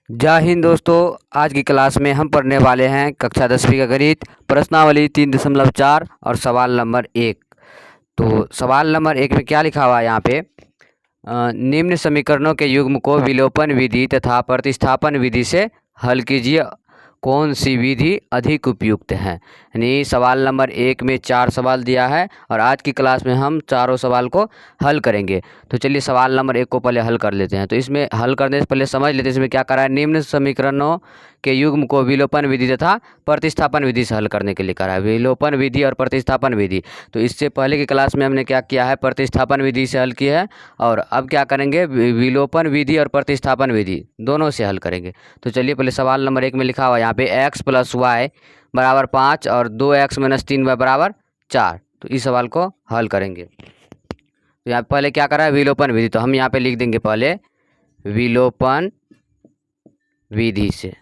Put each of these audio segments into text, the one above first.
जय हिंद दोस्तों। आज की क्लास में हम पढ़ने वाले हैं कक्षा 10वीं का गणित, प्रश्नावली 3.4 और सवाल नंबर 1। तो सवाल नंबर 1 में क्या लिखा हुआ है यहाँ पे, निम्न समीकरणों के युग्म को विलोपन विधि तथा प्रतिस्थापन विधि से हल कीजिए, कौन सी विधि अधिक उपयुक्त है। यानी सवाल नंबर 1 में 4 सवाल दिया है और आज की क्लास में हम चारों सवाल को हल करेंगे। तो चलिए सवाल नंबर 1 को पहले हल कर लेते हैं। तो इसमें हल करने से पहले समझ लेते हैं इसमें क्या करा है। निम्न समीकरणों के युग्म को विलोपन विधि तथा प्रतिस्थापन विधि से हल करने के लिए करा है, विलोपन विधि और प्रतिस्थापन विधि। तो इससे पहले की क्लास में हमने क्या किया है, प्रतिस्थापन विधि से हल किया है और अब क्या करेंगे, विलोपन विधि और प्रतिस्थापन विधि दोनों से हल करेंगे। तो चलिए पहले सवाल नंबर 1 में लिखा हुआ यहाँ पे x + y बराबर 5 और 2x - 3y बराबर 4। तो इस सवाल को हल करेंगे। तो यहाँ पहले क्या करा है, विलोपन विधि। तो हम यहाँ पे लिख देंगे पहले विलोपन विधि से।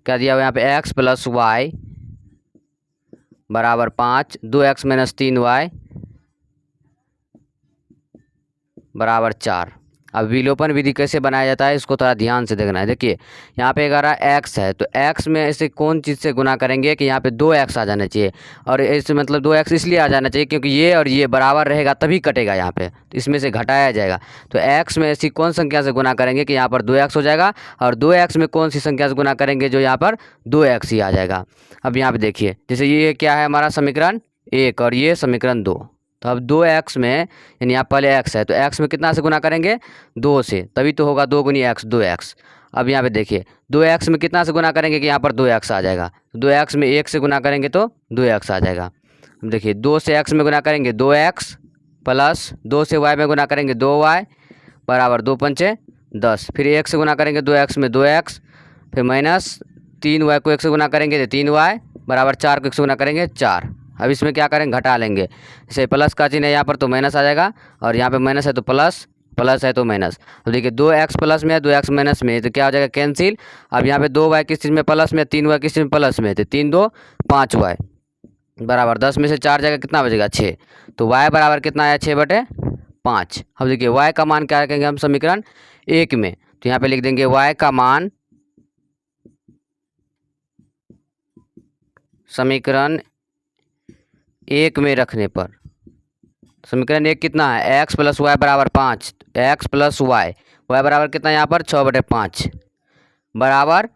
क्या दिया हुआ यहाँ पे, x + y बराबर 5, 2x - 3y बराबर 4। अब विलोपन विधि कैसे बनाया जाता है इसको थोड़ा ध्यान से देखना है। देखिए यहाँ पे अगर x है तो x में ऐसे कौन चीज़ से गुना करेंगे कि यहाँ पे 2x आ जाना चाहिए। और ऐसे मतलब 2x इसलिए आ जाना चाहिए क्योंकि ये और ये बराबर रहेगा तभी कटेगा यहाँ पे, तो इसमें से घटाया जाएगा। तो x में ऐसी कौन संख्या से गुना करेंगे कि यहाँ पर 2x हो जाएगा और 2x में कौन सी संख्या से गुना करेंगे जो यहाँ पर 2x ही आ जाएगा। अब यहाँ पर देखिए जैसे ये क्या है हमारा समीकरण 1 और ये समीकरण 2। तो अब 2x में यानी यहाँ पहले x है तो x में कितना से गुना करेंगे, 2 से, तभी तो होगा 2 × x 2x। अब यहाँ पे देखिए 2x में कितना से गुना करेंगे कि यहाँ पर 2x आ जाएगा। 2x में 1 से गुना करेंगे तो 2x आ जाएगा। अब देखिए 2 से x में गुना करेंगे 2x प्लस 2 से y में गुना करेंगे 2y बराबर 2 × 5 = 10। फिर 1 से गुना करेंगे 2x में 2x, फिर माइनस 3y को 1 से गुना करेंगे तो 3y बराबर 4 को 1 से गुना करेंगे 4। अब इसमें क्या करेंगे, घटा लेंगे। जैसे प्लस का चिन्ह है यहाँ पर तो माइनस आ जाएगा और यहाँ पे माइनस है तो प्लस, प्लस है तो माइनस। अब देखिए 2x प्लस में है 2x माइनस में है तो क्या हो जाएगा, कैंसिल। अब यहाँ पे 2y किस चीज़ में प्लस में, 3y किस चीज़ में प्लस में, तो 3 × 2 = 5y बराबर 10 में से 4 जाएगा कितना बचेगा, 6। तो y बराबर कितना आया, 6/5। अब देखिए y का मान क्या रखेंगे हम समीकरण 1 में, तो यहाँ पे लिख देंगे y का मान समीकरण 1 में रखने पर, समीकरण 1 कितना है, x + y बराबर 5, x + y बराबर कितना यहाँ पर 6/5 बराबर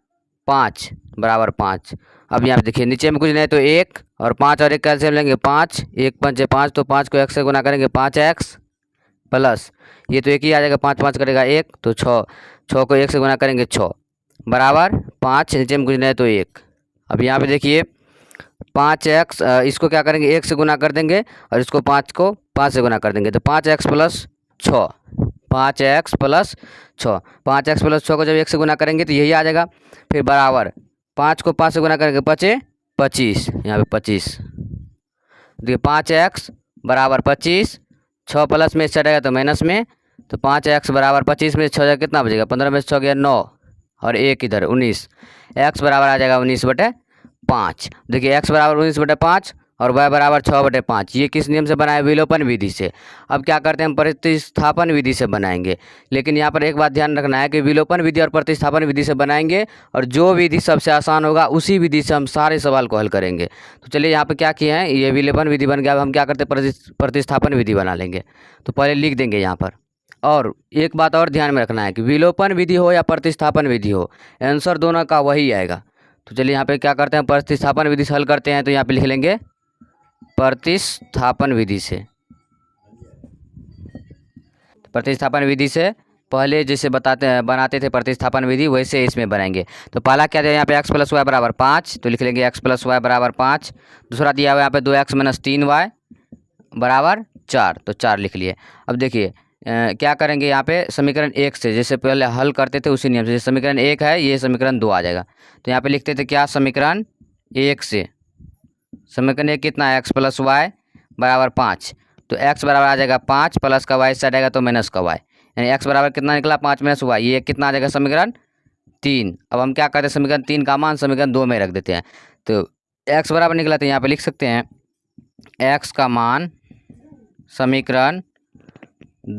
5 बराबर 5। अब यहाँ पे देखिए नीचे में कुछ नहीं तो 1 और 5 और 1 कैसे लेंगे 5, 1 × 5 = 5, तो 5 को x से गुना करेंगे 5x प्लस ये तो 1 ही आ जाएगा, 5 5 करेगा 1 तो 6, 6 को 1 से गुना करेंगे 6 बराबर 5, नीचे में कुछ नहीं तो 1। अब यहाँ पे देखिए 5x, इसको क्या करेंगे 1 से गुना कर देंगे और इसको 5 को 5 से गुना कर देंगे तो 5x + 6, 5x + 6, 5x + 6 को जब 1 से गुना करेंगे तो यही आ जाएगा। फिर बराबर 5 को 5 से गुना करेंगे 5 25, यहाँ पे 25। देखिए 5x बराबर 25, 6 प्लस में चढ़ेगा तो माइनस में, तो 5x बराबर 25 में 6 जाएगा कितना बचेगा, 15 में 6 गया 9 और 1 इधर 19, x बराबर आ जाएगा 19/5। देखिए x बराबर 19/5 और y बराबर 6/5। ये किस नियम से बनाए, विलोपन विधि से। अब क्या करते हैं हम प्रतिस्थापन विधि से बनाएंगे। लेकिन यहाँ पर एक बात ध्यान रखना है कि विलोपन विधि और प्रतिस्थापन विधि से बनाएंगे और जो विधि सबसे आसान होगा उसी विधि से हम सारे सवाल को हल करेंगे। तो चलिए यहाँ पर क्या किए हैं, ये विलोपन विधि बन गया। अब हम क्या करते हैं, प्रतिस्थापन विधि बना लेंगे। तो पहले लिख देंगे यहाँ पर। और एक बात और ध्यान में रखना है कि विलोपन विधि हो या प्रतिस्थापन विधि हो, आंसर दोनों का वही आएगा। तो चलिए यहाँ पे क्या करते हैं, प्रतिस्थापन विधि से हल करते हैं। तो यहाँ पे लिख लेंगे प्रतिस्थापन विधि से। प्रतिस्थापन विधि से पहले जैसे बनाते थे प्रतिस्थापन विधि, वैसे इसमें बनाएंगे। तो पहला क्या दिया यहाँ पे, x + y बराबर 5, तो लिख लेंगे x + y बराबर 5। दूसरा दिया हुआ यहाँ पे 2x - 3y बराबर 4, तो 4 लिख लिए। अब देखिए क्या करेंगे यहाँ पे, समीकरण 1 से जैसे पहले हल करते थे उसी नियम से, समीकरण 1 है ये समीकरण 2 आ जाएगा। तो यहाँ पे लिखते थे क्या, समीकरण 1 से समीकरण 1 कितना है, x + y बराबर 5, तो x बराबर आ जाएगा 5 प्लस का y से आएगा तो माइनस का y, यानी x बराबर कितना निकला 5 - y, ये कितना आ जाएगा समीकरण 3। अब हम क्या करते हैं, समीकरण 3 का मान समीकरण 2 में रख देते हैं। तो x बराबर निकला तो यहाँ पे लिख सकते हैं x का मान समीकरण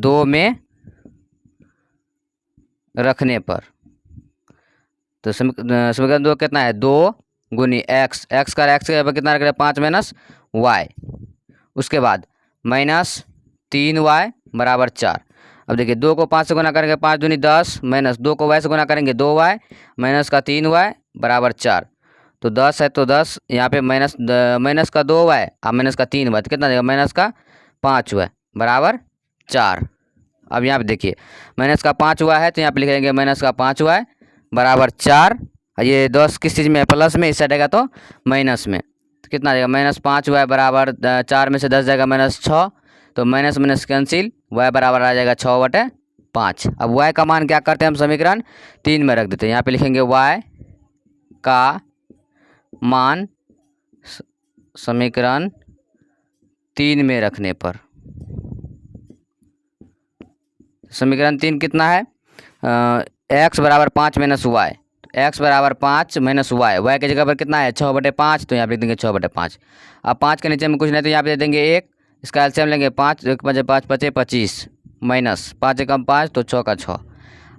2 में रखने पर। तो समीकरण 2 कितना है, 2 गुनी एक्स, एक्स का एक्स के कितना रख रहे हैं 5 माइनस वाई, उसके बाद माइनस 3y बराबर 4। अब देखिए 2 को 5 से गुना करेंगे 5 दूनी 10, माइनस 2 को y से गुना करेंगे 2y, माइनस का 3y बराबर 4। तो 10 है तो 10 यहाँ पे माइनस का 2y और माइनस का 3y, तो कितना देगा माइनस का 5y बराबर 4। अब यहाँ पे देखिए माइनस का 5y है तो यहाँ पे लिखेंगे माइनस का 5y बराबर 4। ये 10 किस चीज़ में है, प्लस में, इस साइड आएगा तो माइनस में, तो कितना देगा माइनस 5y बराबर 4 में से 10 जाएगा माइनस 6, तो माइनस माइनस कैंसिल, y बराबर आ जाएगा 6/5। अब y का मान क्या करते हैं हम समीकरण 3 में रख देते हैं। यहाँ पे लिखेंगे y का मान समीकरण 3 में रखने पर, समीकरण 3 कितना है, x बराबर 5 माइनस वाई, एक्स बराबर 5 माइनस वाई, वाई की जगह पर कितना है 6/5, तो यहाँ पे लिख देंगे 6/5। अब 5 के नीचे में कुछ नहीं तो यहाँ पे दे देंगे 1, इसका एलसीएम लेंगे 5, 1 5 5 5 25 माइनस 5 एकम 5 तो 6 का 6।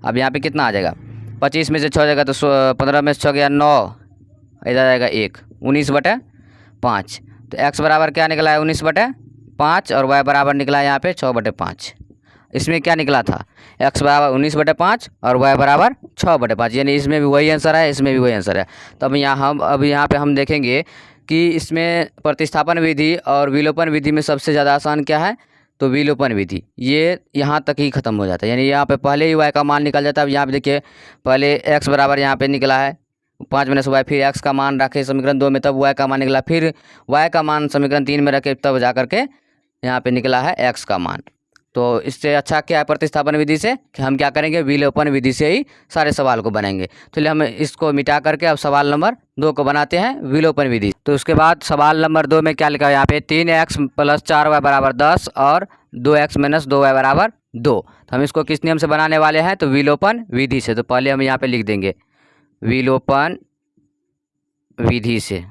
अब यहाँ पे कितना आ जाएगा 25 में से 6 जाएगा तो 15 में से 6 गया 9, इधर आएगा 1, 19/5। तो एक्स बराबर क्या निकला है 19/5 और वाई बराबर निकला है यहाँ पे 6/5। इसमें क्या निकला था x बराबर 19/5 और y बराबर 6/5, यानी इसमें भी वही आंसर है, इसमें भी वही आंसर है। तो अब यहाँ पे हम देखेंगे कि इसमें प्रतिस्थापन विधि और विलोपन विधि में सबसे ज़्यादा आसान क्या है, तो विलोपन विधि, ये यहाँ तक ही ख़त्म हो जाता है, यानी यहाँ पे पहले ही y का मान निकल जाता है। अब यहाँ पे देखिए पहले x बराबर यहाँ पे निकला है 5 माइनस वाई, फिर x का मान रखे समीकरण 2 में, तब y का मान निकला, फिर y का मान समीकरण 3 में रखे, तब जा करके यहाँ पे निकला है x का मान। तो इससे अच्छा क्या है प्रतिस्थापन विधि से कि हम क्या करेंगे विलोपन विधि से ही सारे सवाल को बनाएंगे। चलिए हम इसको मिटा करके अब सवाल नंबर 2 को बनाते हैं विलोपन विधि। तो उसके बाद सवाल नंबर 2 में क्या लिखा है यहाँ पे 3x + 4y बराबर 10 और 2x - 2y बराबर 2। तो हम इसको किस नियम से बनाने वाले हैं, तो विलोपन विधि से। तो पहले हम यहाँ पे लिख देंगे विलोपन विधि से।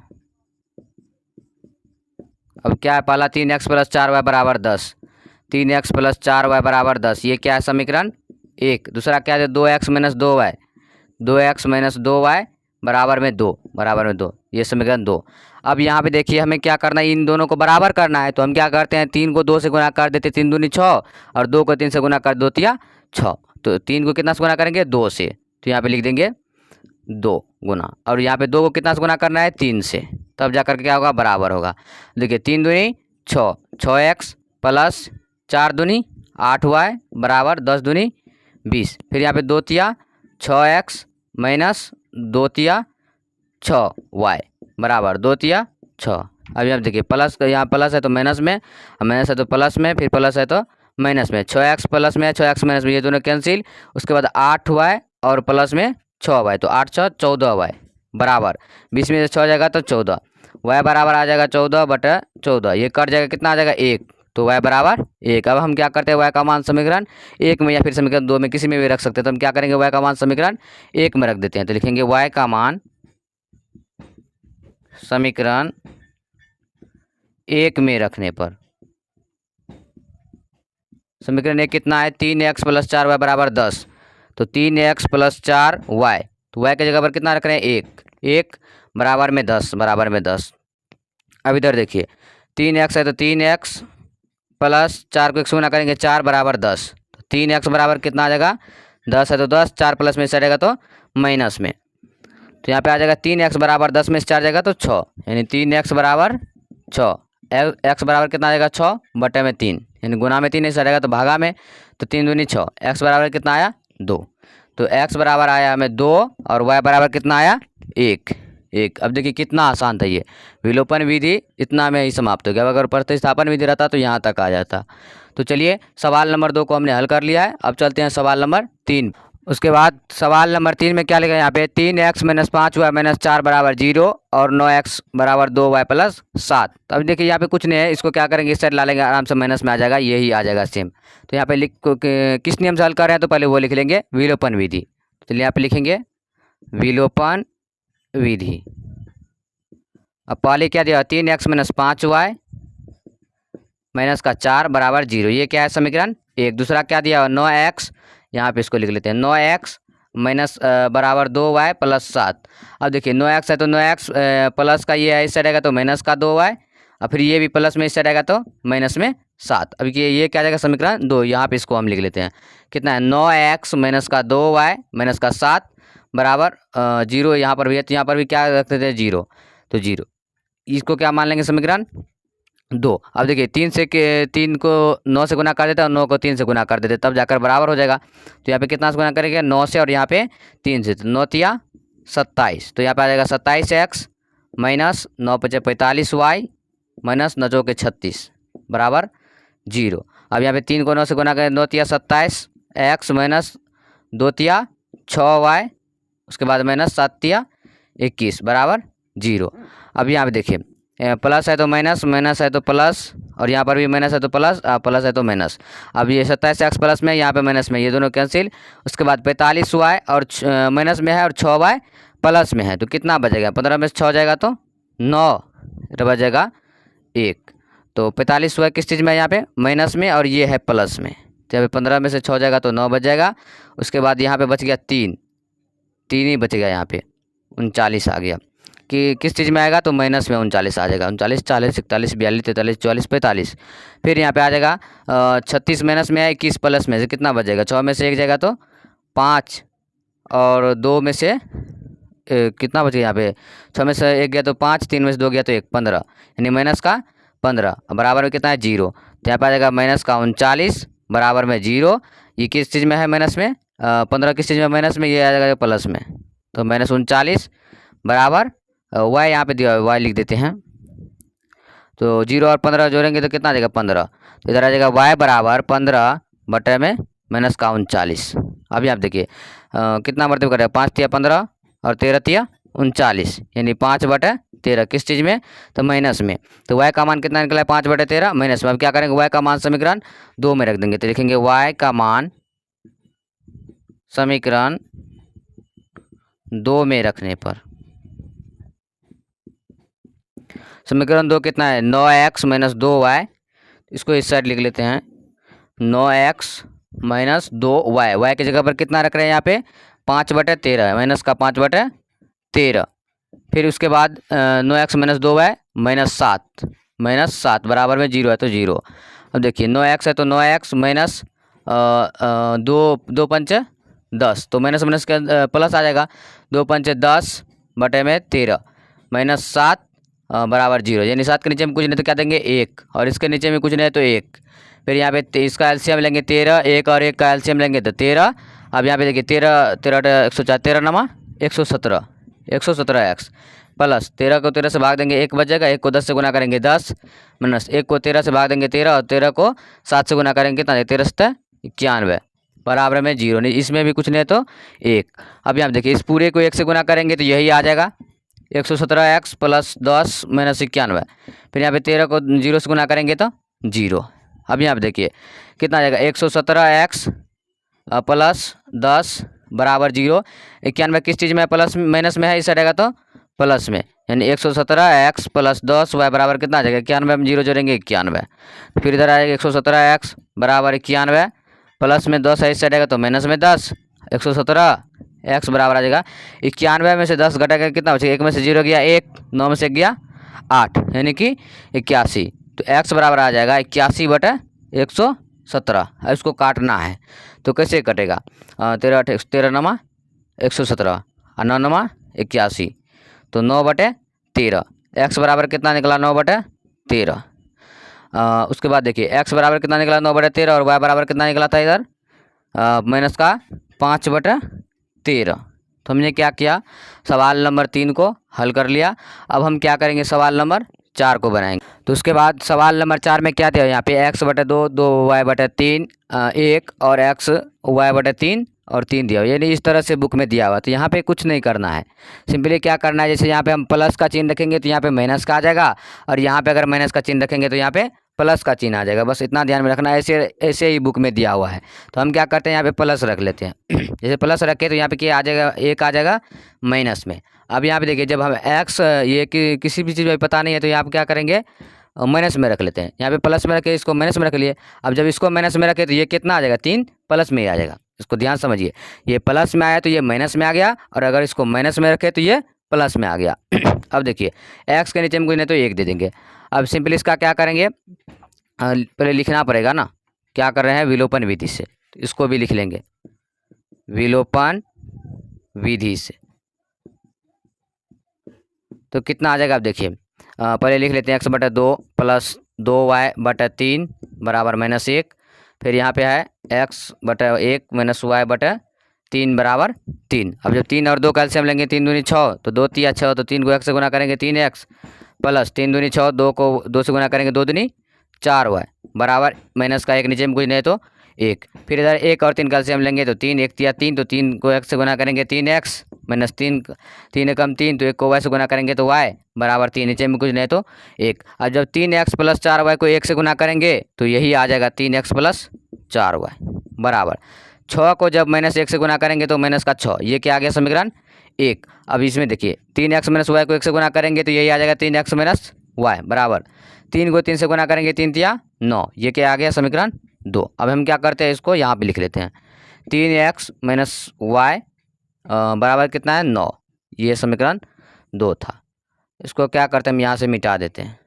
अब क्या है पहला 3x + 4y बराबर 10, 3x + 4y बराबर 10, ये क्या है समीकरण 1। दूसरा क्या है 2x - 2y, 2x - 2y बराबर में 2, ये समीकरण 2। अब यहाँ पे देखिए हमें क्या करना है, इन दोनों को बराबर करना है। तो हम क्या करते हैं 3 को 2 से गुना कर देते, 3 दूनी 6 और 2 को 3 से गुना कर 2 तिया 6। तो 3 को कितना से गुना करेंगे 2 से, तो यहाँ पे लिख देंगे 2 गुना, और यहाँ पे 2 को कितना से गुना करना है 3 से, तब जा करके क्या होगा बराबर होगा। देखिए 3 दूनी 6, 6x + 4 दूनी 8y बराबर 10 दूनी 20, फिर यहाँ पे 2 तिया 6x - 2 तिया 6y बराबर 2 तिया 6। अब यहाँ देखिए प्लस, यहाँ प्लस है तो माइनस में, माइनस है तो प्लस में, फिर प्लस है तो माइनस में, 6x प्लस में 6x माइनस में, ये दोनों कैंसिल। उसके बाद 8y और प्लस में 6y, तो 8 6 14y बराबर 20 में से 6 जाएगा तो 14, y बराबर आ जाएगा 14/14, ये कट जाएगा कितना आ जाएगा 1, तो y बराबर 1। अब हम क्या करते हैं y का मान समीकरण 1 में या फिर समीकरण 2 में किसी में भी रख सकते हैं। तो हम क्या करेंगे y का मान समीकरण 1 में रख देते हैं। तो लिखेंगे y का मान समीकरण 1 में रखने पर, समीकरण 1 कितना है 3x + 4y बराबर 10, तो 3x + 4y, तो y की जगह पर कितना रख रहे हैं 1 बराबर में 10। अब इधर देखिए 3x है तो 3x + 4 को 1 से गुना करेंगे 4 बराबर 10, तो 3x बराबर कितना आ जाएगा 10 है तो 10, 4 प्लस में से रहेगा तो माइनस में, तो यहाँ पे आ जाएगा 3x बराबर 10 में से 4 जाएगा तो 6, यानी 3x बराबर 6, x बराबर कितना आ जाएगा 6/3, यानी गुना में 3 ऐसा रहेगा तो भागा में, तो 3 दूनी 6, x बराबर कितना आया 2, तो x बराबर आया हमें 2 और y बराबर कितना आया 1। अब देखिए कितना आसान था ये विलोपन विधि, इतना में ही समाप्त हो गया। अगर प्रतिस्थापन विधि रहता तो यहाँ तक आ जाता। तो चलिए सवाल नंबर 2 को हमने हल कर लिया है। अब चलते हैं सवाल नंबर 3। उसके बाद सवाल नंबर 3 में क्या लिखा है यहाँ पे 3x - 5y - 4 बराबर 0 और 9x बराबर 2y + 7। तो अब देखिए यहाँ पे कुछ नहीं है, इसको क्या करेंगे इस साइड ला लेंगे, आराम से माइनस में आ जाएगा, यही आ जाएगा सेम। तो यहाँ पे किस नियम से हल कर रहे हैं, तो पहले वो लिख लेंगे विलोपन विधि। चलिए यहाँ पे लिखेंगे विलोपन विधि। अब पहले क्या दिया 3x - 5y - 4 बराबर 0, ये क्या है समीकरण 1। दूसरा क्या दिया 9x, यहाँ पे इसको लिख लेते हैं 9x माइनस बराबर 2y प्लस 7। अब देखिए 9x है तो 9x प्लस का ये है इस साइड आएगा तो माइनस का 2y, और फिर ये भी प्लस में इस साइड आएगा तो माइनस में 7। अब ये क्या जाएगा समीकरण 2। यहाँ पे इसको हम लिख लेते हैं कितना है 9x माइनस का 2y माइनस का 7 बराबर 0। यहाँ पर भी है तो यहाँ पर भी क्या रखते थे 0, तो 0। इसको क्या मान लेंगे समीकरण 2। अब देखिए 3 को 9 से गुना कर देते हैं और 9 को 3 से गुना कर देते तब जाकर बराबर हो जाएगा। तो यहाँ पे कितना से गुना करेंगे 9 से और यहाँ पे 3 से, तो 9 तिया 27। तो यहाँ पे आ जाएगा 27x माइनस 9 पचे 45y माइनस 9 चौके 36 बराबर 0। अब यहाँ पे 3 को 9 से गुना करें 9 तिया 27x माइनस 2 तिया 6y, उसके बाद माइनस 7 तिया 21 बराबर 0। अब यहाँ पे देखिए प्लस है तो माइनस, माइनस है तो प्लस, और यहाँ पर भी माइनस है तो प्लस, प्लस है तो माइनस। अब ये 27x प्लस में, यहाँ पे माइनस में, ये दोनों कैंसिल। उसके बाद 45y और माइनस में है और 6y प्लस में है, तो कितना बचेगा 15 में से 6 जाएगा तो 9 बचेगा 1। तो 45y किस चीज़ में है यहाँ पे माइनस में और ये है प्लस में, तो यहाँ पे 15 में से 6 जाएगा तो 9 बच जाएगा। उसके बाद यहाँ पे बच गया 3 ही बचेगा, यहाँ पे 39 आ गया। कि किस चीज़ में आएगा तो माइनस में 39 आ जाएगा। 39 40 41 42 43 44 45। फिर यहाँ पे आ जाएगा 36 माइनस में है 21 प्लस में से कितना बचेगा 6 में से 1 जाएगा तो 5 और 2 में से कितना बचेगा यहाँ पे 6 में से 1 गया तो 5, 3 में से 2 गया तो 1, 15, यानी माइनस का 15 बराबर में कितना है 0। तो यहाँ पे आ जाएगा माइनस का 39 बराबर में 0। ये किस चीज़ में है माइनस में 15 किस चीज़ में माइनस में, ये आ जाएगा प्लस में, तो माइनस 39 बराबर y यहाँ पे दिया y लिख देते हैं। तो 0 और 15 जोड़ेंगे तो कितना आ जाएगा 15, तो इधर आ जाएगा y बराबर 15 बटे में माइनस का 39। अभी आप देखिए कितना मरतब करेगा 5 तिया 15 और 13 तिया 39, यानी 5 बटे 13 किस चीज़ में तो माइनस में। तो y का मान कितना निकला है 5 बटे 13 माइनस में। अब क्या करेंगे y का मान समीकरण 2 में रख देंगे, तो लिखेंगे y का मान समीकरण 2 में रखने पर समीकरण 2 कितना है 9x माइनस 2y, इसको इस साइड लिख लेते हैं 9x माइनस 2y। y की जगह पर कितना रख रहे हैं यहाँ पे 5 बटे 13 माइनस का 5 बटे 13। फिर उसके बाद 9x माइनस 2y माइनस 7 बराबर में 0 है तो 0। अब देखिए 9x है तो 9x माइनस 2 पंचे 10, तो माइनस माइनस का प्लस आ जाएगा 2 पंचे 10 बटे में 13 माइनस 7 बराबर 0, यानी 7 के नीचे में कुछ नहीं तो क्या देंगे 1, और इसके नीचे में कुछ नहीं तो 1। फिर यहाँ पे इसका एलसीएम लेंगे 13, 1 और 1 का एलसीएम लेंगे तो 13। अब यहाँ पे देखिए 13 104 13 नमा 117x प्लस 13 को 13 से भाग देंगे 1 बच जाएगा, 1 को 10 से गुना करेंगे 10 माइनस 1 को 13 से भाग देंगे 13 और 13 को 7 से गुना करेंगे कितना 13 से 91 बराबर में 0, नहीं इसमें भी कुछ नहीं तो 1। अब यहाँ देखिए इस पूरे को 1 से गुना करेंगे तो यही आ जाएगा 117x प्लस 10 माइनस 91। फिर यहाँ पे 13 को 0 से गुना करेंगे तो 0। अब यहाँ पे देखिए कितना आ जाएगा 117x प्लस 10 बराबर 0। 91 किस चीज़ में प्लस माइनस में है, इस साइड आएगा तो प्लस में, यानी 117x प्लस 10y बराबर कितना आ जाएगा 91 में 0 जोड़ेंगे 91। फिर इधर आएगा 117x बराबर 91 प्लस में 10 है इस साइड आएगा तो माइनस में 10, 117x बराबर आ जाएगा 91 में से 10 घटाकर कितना बचेगा 1 में से 0 गया 1, 9 में से गया 8, यानी कि 81। तो x बराबर आ जाएगा 81 बटे 117। अब इसको काटना है तो कैसे कटेगा 13 नमा 117 और 9 नमा 81, तो 9 बटे 13। x बराबर कितना निकला 9 बटे 13। उसके बाद देखिए x बराबर कितना निकला 9 बटे 13 और y बराबर कितना निकला था इधर माइनस का 5 बटे 13। तो हमने क्या किया सवाल नंबर 3 को हल कर लिया। अब हम क्या करेंगे सवाल नंबर 4 को बनाएंगे। तो उसके बाद सवाल नंबर 4 में क्या दिया यहाँ पे x बटे 2 2y बटे 3 1 और x y बटे 3 और 3 दिया, यानी इस तरह से बुक में दिया हुआ। तो यहाँ पे कुछ नहीं करना है, सिंपली क्या करना है जैसे यहाँ पे हम प्लस का चिन्ह रखेंगे तो यहाँ पे माइनस का आ जाएगा, और यहाँ पे अगर माइनस का चिन्ह रखेंगे तो यहाँ पे प्लस का चिन्ह आ जाएगा। बस इतना ध्यान में रखना है, ऐसे ही बुक में दिया हुआ है। तो हम क्या करते हैं यहाँ पे प्लस रख लेते हैं जैसे प्लस रखे तो यहाँ पे क्या आ जाएगा 1 आ जाएगा माइनस में। अब यहाँ पे देखिए जब हम x ये किसी भी चीज़ में पता नहीं है तो यहाँ पे क्या करेंगे माइनस में रख लेते हैं। यहाँ पे प्लस में रखे इसको माइनस में रख लिए। अब जब इसको माइनस में रखे तो ये कितना आ जाएगा 3 प्लस में ही आ जाएगा। इसको ध्यान समझिए, ये प्लस में आया तो ये माइनस में आ गया, और अगर इसको माइनस में रखे तो ये प्लस में आ गया। अब देखिए x के नीचे में कुछ नहीं तो 1 दे देंगे। अब सिंपल इसका क्या करेंगे, पहले लिखना पड़ेगा ना, क्या कर रहे हैं, विलोपन विधि से। तो इसको भी लिख लेंगे विलोपन विधि से। तो कितना आ जाएगा आप देखिए, पहले लिख लेते हैं x/2 प्लस 2y/3 बराबर -1। फिर यहाँ पे है x/1 माइनस y/3 बराबर 3। अब जब 3 और 2 का एलसीएम लेंगे, 3 दूनी 6, तो 2 तिया 6, तो 3 को x से गुना करेंगे 3x, प्लस 3 दूनी 6, 2 को 2 से गुना करेंगे 2 दूनी 4y बराबर माइनस का 1 नीचे में कुछ नहीं तो 1। फिर इधर 1 और 3 का एलसीएम लेंगे तो 3 1 तिया 3, तो 3 को x से गुना करेंगे 3x, माइनस 3 3 कम 3, तो 1 को y से गुना करेंगे तो y बराबर 3, नीचे में कुछ नहीं तो 1। अब जब 3x + 4y को 1 से गुना करेंगे तो यही आ जाएगा 3x + 4y बराबर 6 को जब -1 से गुना करेंगे तो माइनस का 6, ये क्या आ गया समीकरण 1। अब इसमें देखिए 3x - y को 1 से गुना करेंगे तो यही आ जाएगा 3x - y बराबर 3 को 3 से गुना करेंगे 3 तिया 9, ये क्या आ गया समीकरण 2। अब हम क्या करते हैं, इसको यहाँ पे लिख लेते हैं 3x - y बराबर कितना है 9, ये समीकरण 2 था। इसको क्या करते हैं, हम यहाँ से मिटा देते हैं।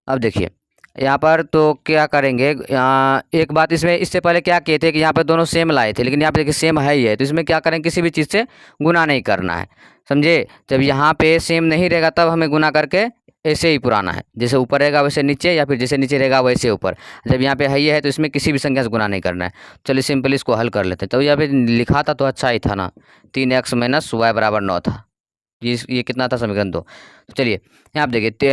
अब देखिए यहाँ पर तो क्या करेंगे, एक बात इसमें, इससे पहले क्या किए थे कि यहाँ पर दोनों सेम लाए थे, लेकिन यहाँ पे देखिए सेम है ही है, तो इसमें क्या करेंगे, किसी भी चीज़ से गुना नहीं करना है, समझे। जब यहाँ पे सेम नहीं रहेगा तब हमें गुना करके ऐसे ही पुराना है, जैसे ऊपर रहेगा वैसे नीचे, या फिर जैसे नीचे रहेगा वैसे ऊपर। जब यहाँ पे है ही है तो इसमें किसी भी संख्या से गुना नहीं करना है। चलिए सिंपल इसको हल कर लेते हैं। तो यहाँ पे लिखा था तो अच्छा ही था ना, 3x - y बराबर 9 था। ये कितना था, समीकरण 2। चलिए यहाँ पे देखिए,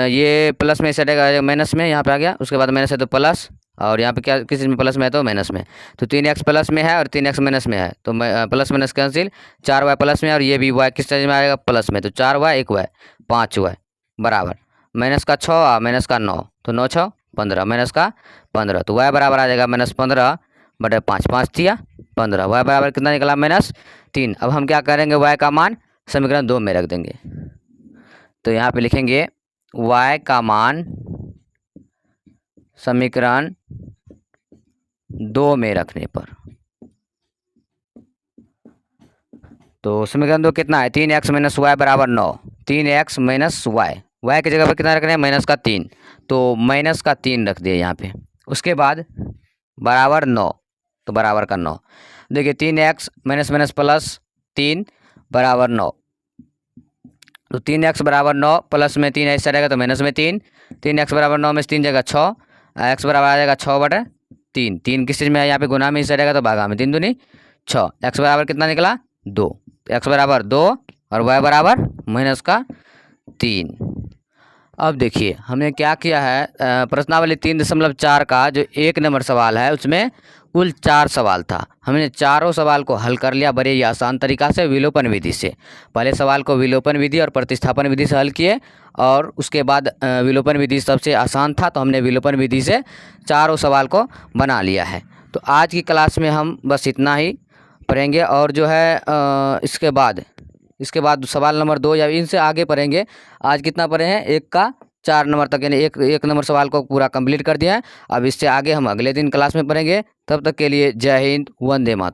ये प्लस में सेट आएगा, माइनस में यहाँ पे आ गया, उसके बाद माइनस है तो प्लस, और यहाँ पे क्या किस चीज़ में प्लस में है तो माइनस में। तो 3x प्लस में है और 3x माइनस में है, तो plus minus cancel, 4y plus में, और ये भी y किस चीज़ में आएगा प्लस में, तो 4y 1y 5y बराबर माइनस का 6 माइनस का 9, तो 9 6 15 माइनस का 15, तो y बराबर आ जाएगा -15/5, 5 तिया 15, y बराबर कितना निकला -3। अब हम क्या करेंगे, y का मान समीकरण 2 में रख देंगे। तो यहाँ पे लिखेंगे y का मान समीकरण 2 में रखने पर, तो समीकरण 2 कितना है, 3x - y बराबर 9, 3x - y की जगह पर कितना रखना है -3, तो -3 रख दिए यहाँ पे। उसके बाद बराबर 9, तो बराबर का 9। देखिए 3x - 3 बराबर 9, तो 3x बराबर 9, प्लस में 3 ऐसा रहेगा तो माइनस में 3, 3x बराबर 9 में से 3 जगह 6, x बराबर आ जाएगा 6/3। 3 किस चीज़ में है, यहाँ पे गुना में हिस्सा रहेगा तो भागा में, 3 दूनी 6, x बराबर कितना निकला 2, x बराबर 2 और y बराबर -3। अब देखिए हमने क्या किया है, प्रश्नावली 3.4 का जो 1 नंबर सवाल है उसमें कुल 4 सवाल था। हमने चारों सवाल को हल कर लिया बड़े ही आसान तरीका से, विलोपन विधि से। पहले सवाल को विलोपन विधि और प्रतिस्थापन विधि से हल किए, और उसके बाद विलोपन विधि सबसे आसान था तो हमने विलोपन विधि से चारों सवाल को बना लिया है। तो आज की क्लास में हम बस इतना ही पढ़ेंगे, और जो है इसके बाद सवाल नंबर 2 या इनसे आगे पढ़ेंगे। आज कितना पढ़े हैं, 1 का 4 नंबर तक, यानी एक नंबर सवाल को पूरा कंप्लीट कर दिया है। अब इससे आगे हम अगले दिन क्लास में पढ़ेंगे। तब तक के लिए जय हिंद, वंदे मातरम।